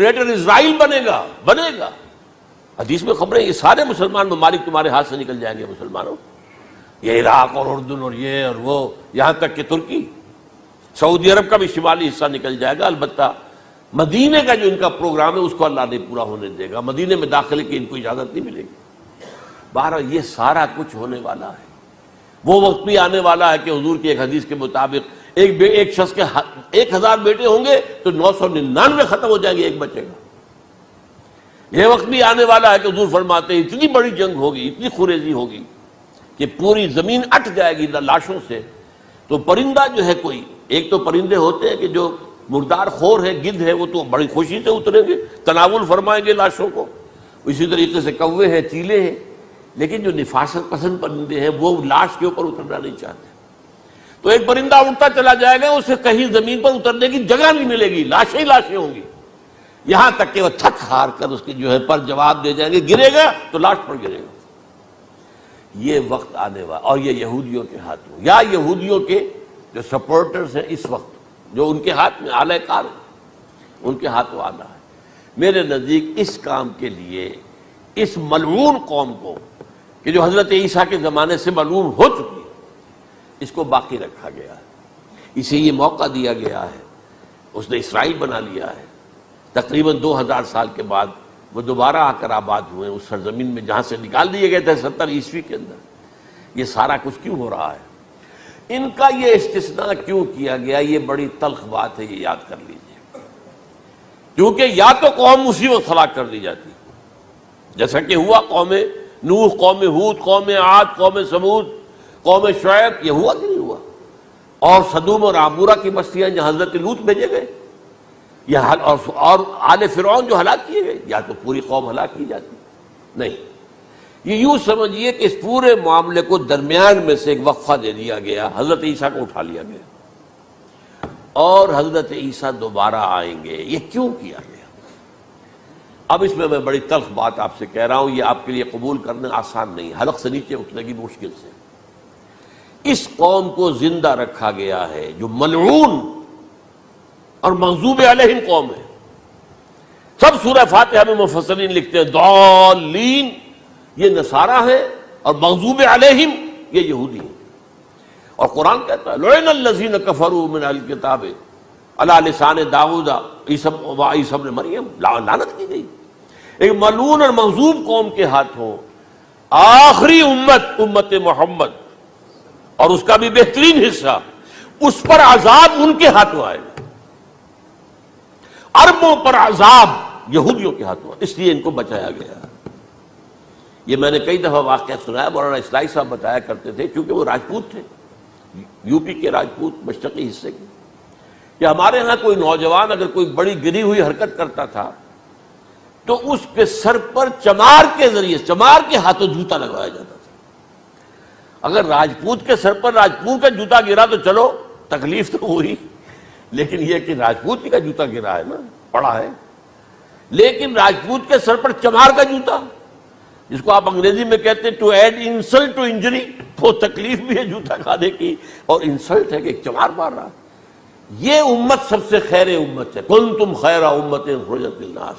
Greater اسرائیل بنے گا حدیث میں خبریں یہ سارے مسلمان ممالک تمہارے ہاتھ سے نکل جائیں گے مسلمانوں، یہ عراق اور اردن اور یہ اور وہ، یہاں تک کہ ترکی، سعودی عرب کا بھی شمالی حصہ نکل جائے گا۔ البتہ مدینے کا جو ان کا پروگرام ہے اس کو اللہ نہیں پورا ہونے دے گا، مدینے میں داخلے کی ان کو اجازت نہیں ملے گی۔ بہرحال یہ سارا کچھ ہونے والا ہے۔ وہ وقت بھی آنے والا ہے کہ حضور کی ایک حدیث کے مطابق ایک شخص کے 1000 بیٹے ہوں گے تو 999 ختم ہو جائیں گے، ایک بچے گا۔ یہ وقت بھی آنے والا ہے کہ حضور فرماتے ہیں اتنی بڑی جنگ ہوگی، اتنی خوریزی ہوگی کہ پوری زمین اٹھ جائے گی لاشوں سے۔ تو پرندہ جو ہے کوئی، ایک تو پرندے ہوتے ہیں کہ جو مردار خور ہے، گدھ ہے، وہ تو بڑی خوشی سے اتریں گے، تناول فرمائیں گے لاشوں کو۔ اسی طریقے سے کوے ہیں، چیلے ہیں، لیکن جو نفاست پسند پرندے ہیں وہ لاش کے اوپر اترنا نہیں چاہتے۔ تو ایک پرندہ اڑتا چلا جائے گا، اسے کہیں زمین پر اترنے کی جگہ نہیں ملے گی، لاشیں ہی لاشیں ہوں گی، یہاں تک کہ وہ تھک ہار کر اس کی جو ہے پر جواب دے جائیں گے، گرے گا تو لاش پر گرے گا۔ یہ وقت آنے والا، اور یہ یہودیوں کے ہاتھوں، یا یہودیوں کے جو سپورٹرز ہیں اس وقت، جو ان کے ہاتھ میں آلہ کار ہیں، ان کے ہاتھوں آنا ہے۔ میرے نزدیک اس کام کے لیے اس ملعون قوم کو، کہ جو حضرت عیسیٰ کے زمانے سے ملعون ہو چکی ہے، اس کو باقی رکھا گیا ہے، اسے یہ موقع دیا گیا ہے۔ اس نے اسرائیل بنا لیا ہے، تقریباً 2000 سال کے بعد وہ دوبارہ آ کر آباد ہوئے اس سرزمین میں جہاں سے نکال دیے گئے تھے 70 عیسوی کے اندر۔ یہ سارا کچھ کیوں ہو رہا ہے؟ ان کا یہ استثناء کیوں کیا گیا؟ یہ بڑی تلخ بات ہے، یہ یاد کر لیجئے۔ کیونکہ یا تو قوم اسی وقت ہلاک کر دی جاتی، جیسا کہ ہوا قوم نوح، قوم ہود، قوم عاد، قوم ثمود، قوم شعیب، یہ ہوا کہ نہیں ہوا؟ اور سدوم اور عمورہ کی بستیاں جہاں حضرت لوط بھیجے گئے، اور آل فرعون جو ہلاک کیے گئے، یا تو پوری قوم ہلاک کی جاتی؟ نہیں، یہ یوں سمجھیے کہ اس پورے معاملے کو درمیان میں سے ایک وقفہ دے دیا گیا، حضرت عیسیٰ کو اٹھا لیا گیا، اور حضرت عیسیٰ دوبارہ آئیں گے۔ یہ کیوں کیا گیا؟ اب اس میں بڑی تلخ بات آپ سے کہہ رہا ہوں، یہ آپ کے لیے قبول کرنا آسان نہیں، حلق سے نیچے اترے گی مشکل سے۔ اس قوم کو زندہ رکھا گیا ہے جو ملعون اور مغضوب علیہم قوم ہے۔ سب سورہ فاتحہ میں مفسرین لکھتے ہیں ضالین، یہ نصارہ ہے، اور مغضوب علیہم یہ یہودی ہیں۔ اور قرآن کہتا ہے لعن الذین کفروا من اہل الکتاب علی لسان داؤد وعیسی ابن مریم، لعنت کی گئی ایک ملعون اور مغضوب قوم کے ہاتھوں آخری امت محمد، اور اس کا بھی بہترین حصہ، اس پر عذاب ان کے ہاتھوں آئے گا، اربوں پر عذاب یہودیوں کے ہاتھوں، اس لیے ان کو بچایا گیا۔ یہ میں نے کئی دفعہ واقعہ سنایا، مولانا اسلائی صاحب بتایا کرتے تھے، کیونکہ وہ راجپوت تھے، یو پی کے راجپوت، مشرقی حصے کے، کہ ہمارے ہاں کوئی نوجوان اگر کوئی بڑی گری ہوئی حرکت کرتا تھا تو اس کے سر پر چمار کے ذریعے، چمار کے ہاتھوں جوتا لگوایا جاتا تھا۔ اگر راجپوت کے سر پر راجپوت کا جوتا گرا تو چلو تکلیف تو ہوئی، لیکن یہ کہ راجپوت کا جوتا گرا ہے نا، پڑا ہے، لیکن راجپوت کے سر پر چمار کا جوتا، جس کو آپ انگریزی میں کہتے ہیں to add insult to injury, وہ تکلیف بھی ہے جوتا کھانے کی، اور انسلٹ ہے کہ ایک چمار مار رہا۔ یہ امت سب سے خیر امت ہے، کنتم خیر امت اخرجت للناس۔